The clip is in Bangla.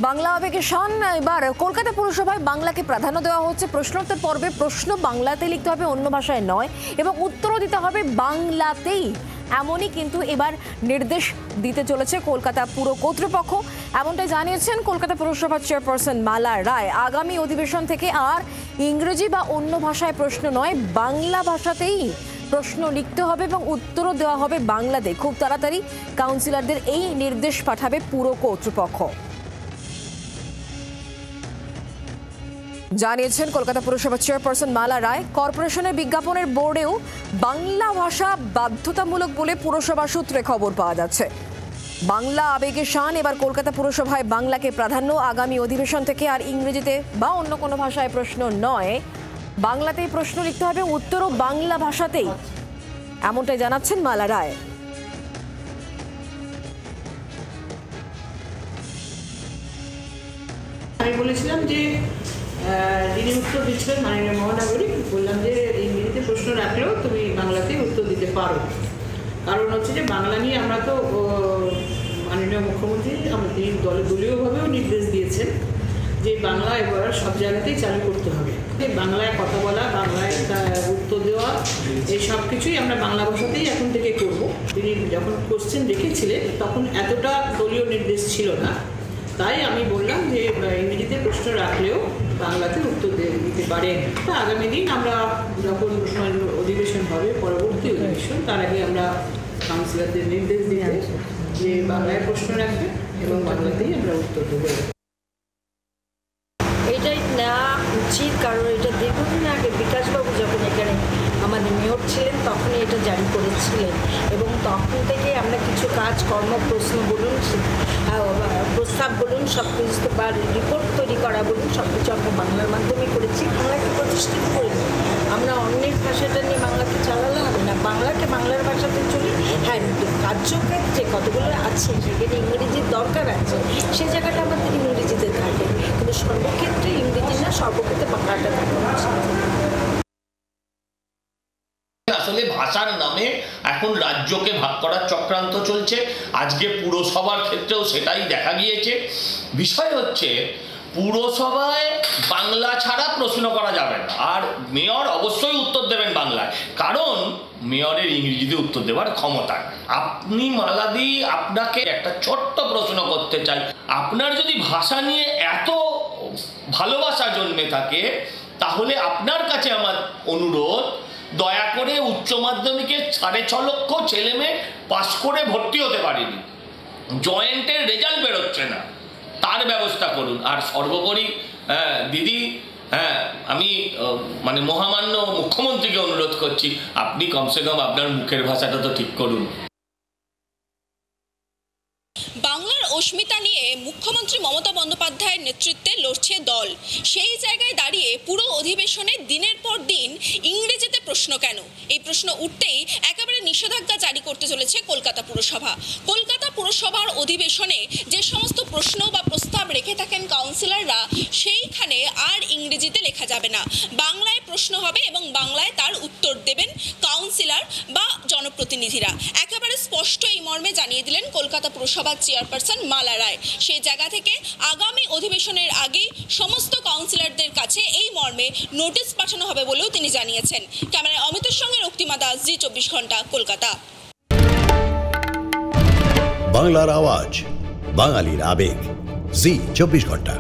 বাংলা আবেগে শান এবার কলকাতা পুরসভায় বাংলাকে প্রাধান্য দেওয়া হচ্ছে। প্রশ্নোত্তর পর্বে প্রশ্ন বাংলাতে লিখতে হবে, অন্য ভাষায় নয়, এবং উত্তরও দিতে হবে বাংলাতেই। এমনই কিন্তু এবার নির্দেশ দিতে চলেছে কলকাতা পুর কর্তৃপক্ষ। এমনটাই জানিয়েছেন কলকাতা পুরসভার চেয়ারপারসন মালা রায়। আগামী অধিবেশন থেকে আর ইংরেজি বা অন্য ভাষায় প্রশ্ন নয়, বাংলা ভাষাতেই প্রশ্ন লিখতে হবে এবং উত্তরও দেওয়া হবে বাংলাতে। খুব তাড়াতাড়ি কাউন্সিলরদের এই নির্দেশ পাঠাবে পুর কর্তৃপক্ষ, জানিয়েছেন কলকাতা পুরসভার চেয়ারপারসন মালা রায়। কর্পোরেশনের বিজ্ঞাপনের বোর্ডেও বাংলা ভাষা বাধ্যতামূলক বলে পুরসভা সূত্রে খবর পাওয়া যাচ্ছে। বাংলা আবেগে শান এবার কলকাতা পুরসভায় বাংলাকে প্রাধান্য। আগামী অধিবেশন থেকে আর ইংরেজিতে বা অন্য কোনো ভাষায় প্রশ্ন নয়, বাংলাতেই প্রশ্ন লিখতে হবে, উত্তরও বাংলা ভাষাতেই, এমনটাই জানাচ্ছেন মালা রায়। আমি বলেছিলাম যে যিনি উত্তর দিচ্ছিলেন মাননীয় মহানাগরিক, বললাম যে ইংরেজিতে প্রশ্ন রাখলেও তুমি বাংলাতেই উত্তর দিতে পারো। কারণ হচ্ছে যে বাংলা নিয়ে আমরা তো মাননীয় মুখ্যমন্ত্রী তিনি দলীয়ভাবেও নির্দেশ দিয়েছেন যে বাংলা এবার সব জায়গাতেই চালু করতে হবে। বাংলায় কথা বলা, বাংলায় উত্তর দেওয়া, এই সব কিছুই আমরা বাংলা ভাষাতেই এখন থেকে করব। তিনি যখন কোশ্চেন রেখেছিলেন তখন এতটা দলীয় নির্দেশ ছিল না, তাই আমি বললাম যে ইংরেজিতে প্রশ্ন রাখলেও বাংলাতে উত্তর দিতে পারেন। আগামী দিন আমরা যখন অধিবেশন হবে, পরবর্তী অধিবেশন, তার আগে আমরা কাউন্সিলরদের নির্দেশ দিয়ে যে বাংলায় প্রশ্ন রাখবে এবং বাংলাতেই আমরা উত্তর দেবো। এটাই নেওয়া উচিত, কারণ এটা দীর্ঘদিন আগে বিকাশবাবু যখন এখানে আমাদের মেয়র ছিলেন তখনই এটা জারি করেছিলেন, এবং তখন থেকে আমরা কিছু কাজকর্ম, প্রশ্ন বলুন, প্রস্তাব বলুন, সব কিছু বা রিপোর্ট তৈরি করা বলুন, সব কিছু আমরা বাংলার মাধ্যমে করেছি। বাংলাকে প্রতিষ্ঠিত করিনি, আমরা অন্যের ভাষাটা নিয়ে বাংলাকে চালালে হবে না, বাংলাকে বাংলার ভাষাতে চলি। হ্যাঁ, কার্যক্ষেত্রে কতগুলো আছে সেখানে ইংরেজির দরকার আছে, সেই জায়গাটা আমাদের ইংরেজিতে থাকে, কিন্তু সর্বক্ষেত্রে ইংরেজি না, সর্বক্ষেত্রে বাংলাটা থাকে। আসলে ভাষার নামে এখন রাজ্যকে ভাগ করার চক্রান্ত চলছে। আজকে পুরসভার ক্ষেত্রেও সেটাই দেখা গিয়েছে। বিষয় হচ্ছে পুরসভায় বাংলা ছাড়া প্রশ্ন করা যাবে না, আর মেয়র অবশ্যই উত্তর দেবেন বাংলায়, কারণ মেয়রের ইংরেজিতে উত্তর দেওয়ার ক্ষমতা। আপনি মালাদি, আপনাকে একটা ছোট্ট প্রশ্ন করতে চাই। আপনার যদি ভাষা নিয়ে এত ভালোবাসা জন্মে থাকে, তাহলে আপনার কাছে আমার অনুরোধ, দয়া করে উচ্চ মাধ্যমিকে 6.5 লক্ষ ছেলে মেয়ে পাস করে ভর্তি হতে পারেনি, জয়েন্টের রেজাল্ট বেরোচ্ছে না, তার ব্যবস্থা করুন। আর সর্বোপরি দিদি, আমি মহামান্য মুখ্যমন্ত্রীকে অনুরোধ করছি, আপনি কমসে কম আপনার মুখের ভাষাটা তো ঠিক করুন। বাংলার অস্মিতা নিয়ে মুখ্যমন্ত্রী মমতা বন্দ্যোপাধ্যায়ের নেতৃত্বে লড়ছে দল। সেই জায়গায় দাঁড়িয়ে পুরো অধিবেশনে দিনের পর দিন ইংরেজিতে প্রশ্ন কেন, এই প্রশ্ন উঠতেই একেবারে নিষেধাজ্ঞা জারি করতে চলেছে কলকাতা পুরসভা। কলকাতা পুরসভার অধিবেশনে যে সমস্ত প্রশ্ন বা প্রস্তাব রেখে থাকেন কাউন্সিলররা, সেইখানে আর ইংরেজিতে লেখা যাবে না, বাংলায় প্রশ্ন হবে এবং বাংলায় তার উত্তর দেবেন কাউন্সিলর বা জনপ্রতিনিধিরা। একেবারে স্পষ্ট এই মর্মে জানিয়ে দিলেন কলকাতা পুরসভার চেয়ারপারসন মালা রায়। সেই জায়গা থেকে আগামী অধিবেশনের আগেই সমস্ত কাউন্সিলরদের কাছে এই মর্মে নোটিশ পাঠানো হবে বলেও তিনি জানিয়েছেন। ক্যামেরায় অমিতের সঙ্গে রক্তিমা দাস, জি 24 ঘন্টা, কলকাতা। বাংলার আওয়াজ, বাঙালির আবেগ, জি 24 ঘন্টা।